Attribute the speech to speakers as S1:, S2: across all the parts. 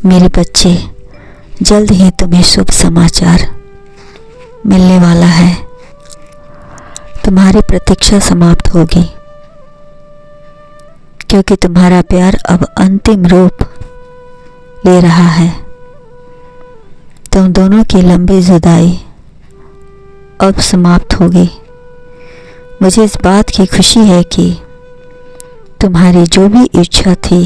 S1: मेरे बच्चे, जल्द ही तुम्हें शुभ समाचार मिलने वाला है। तुम्हारी प्रतीक्षा समाप्त होगी, क्योंकि तुम्हारा प्यार अब अंतिम रूप ले रहा है। तुम दोनों की लंबी जुदाई अब समाप्त होगी। मुझे इस बात की खुशी है कि तुम्हारी जो भी इच्छा थी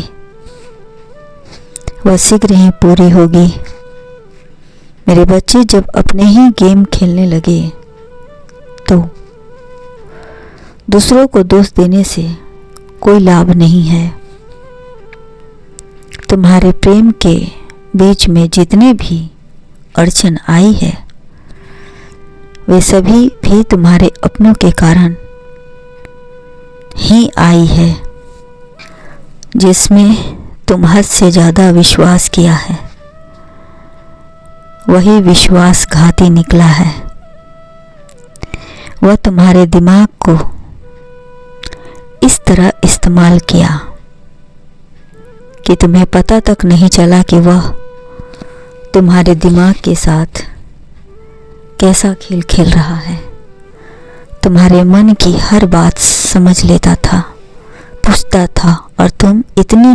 S1: वह शीघ्र ही पूरी होगी। मेरे बच्चे जब अपने ही गेम खेलने लगे तो दूसरों को दोष देने से कोई लाभ नहीं है। तुम्हारे प्रेम के बीच में जितने भी अड़चन आई है वे सभी भी तुम्हारे अपनों के कारण ही आई है, जिसमें तुम हद से ज़्यादा विश्वास किया है वही विश्वासघाती निकला है। वह तुम्हारे दिमाग को इस तरह इस्तेमाल किया कि तुम्हें पता तक नहीं चला कि वह तुम्हारे दिमाग के साथ कैसा खेल खेल रहा है। तुम्हारे मन की हर बात समझ लेता था, पूछता था, और तुम इतनी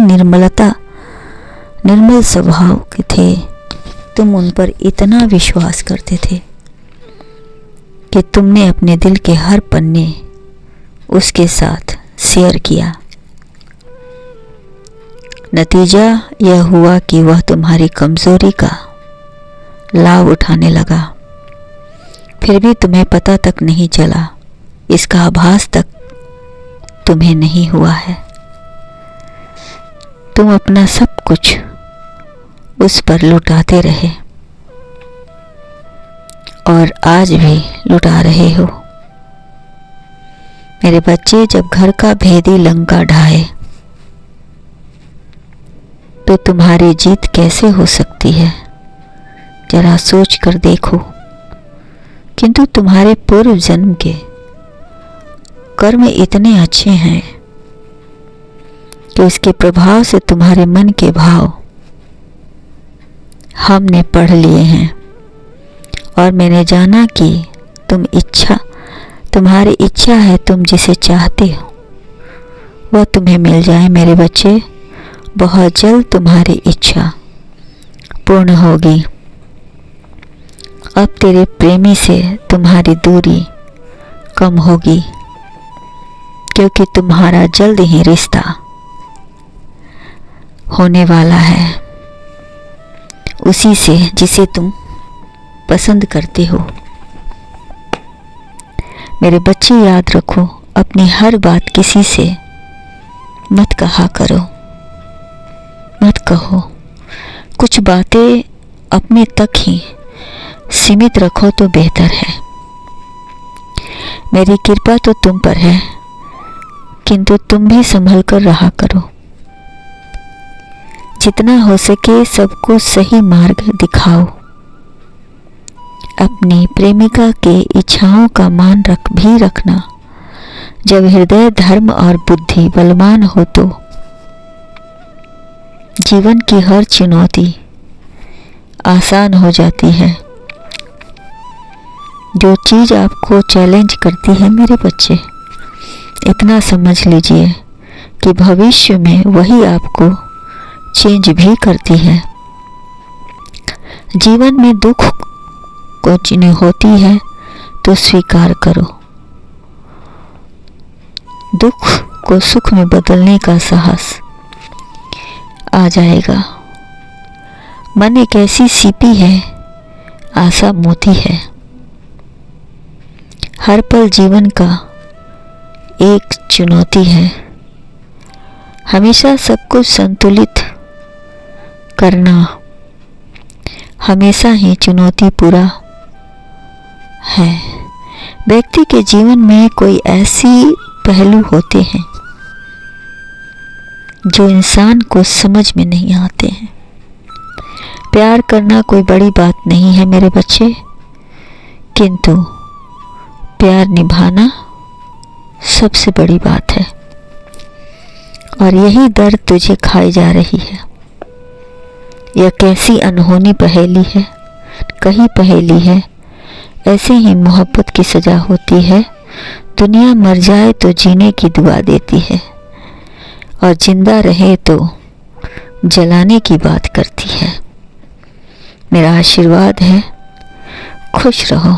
S1: निर्मल स्वभाव के थे, तुम उन पर इतना विश्वास करते थे कि तुमने अपने दिल के हर पन्ने उसके साथ शेयर किया। नतीजा यह हुआ कि वह तुम्हारी कमजोरी का लाभ उठाने लगा। फिर भी तुम्हें पता तक नहीं चला, इसका आभास तक तुम्हें नहीं हुआ है। तुम अपना सब कुछ उस पर लुटाते रहे और आज भी लुटा रहे हो। मेरे बच्चे, जब घर का भेदी लंका ढाए तो तुम्हारी जीत कैसे हो सकती है, जरा सोच कर देखो। किंतु तुम्हारे पूर्व जन्म के कर्म इतने अच्छे हैं कि उसके प्रभाव से तुम्हारे मन के भाव हमने पढ़ लिए हैं, और मैंने जाना कि तुम्हारी इच्छा है, तुम जिसे चाहते हो वह तुम्हें मिल जाए। मेरे बच्चे, बहुत जल्द तुम्हारी इच्छा पूर्ण होगी। अब तेरे प्रेमी से तुम्हारी दूरी कम होगी, क्योंकि तुम्हारा जल्द ही रिश्ता होने वाला है उसी से जिसे तुम पसंद करते हो। मेरे बच्चे, याद रखो, अपनी हर बात किसी से मत कहा करो, मत कहो। कुछ बातें अपने तक ही सीमित रखो तो बेहतर है। मेरी कृपा तो तुम पर है, किंतु तुम भी संभल कर रहा करो। जितना हो सके सबको सही मार्ग दिखाओ। अपनी प्रेमिका के इच्छाओं का मान भी रखना। जब हृदय, धर्म और बुद्धि बलवान हो तो जीवन की हर चुनौती आसान हो जाती है। जो चीज़ आपको चैलेंज करती है मेरे बच्चे, इतना समझ लीजिए कि भविष्य में वही आपको चेंज भी करती है। जीवन में दुख को चिन्ह होती है तो स्वीकार करो। दुख को सुख में बदलने का साहस आ जाएगा। मन एक ऐसी सीपी है, आशा मोती है। हर पल जीवन का एक चुनौती है। हमेशा सब कुछ संतुलित करना हमेशा ही चुनौती पूरा है। व्यक्ति के जीवन में कोई ऐसी पहलू होते हैं जो इंसान को समझ में नहीं आते हैं। प्यार करना कोई बड़ी बात नहीं है मेरे बच्चे, किंतु प्यार निभाना सबसे बड़ी बात है। और यही दर्द तुझे खाई जा रही है। यह कैसी अनहोनी पहेली है, कहीं पहेली है। ऐसे ही मोहब्बत की सजा होती है। दुनिया मर जाए तो जीने की दुआ देती है, और जिंदा रहे तो जलाने की बात करती है। मेरा आशीर्वाद है, खुश रहो।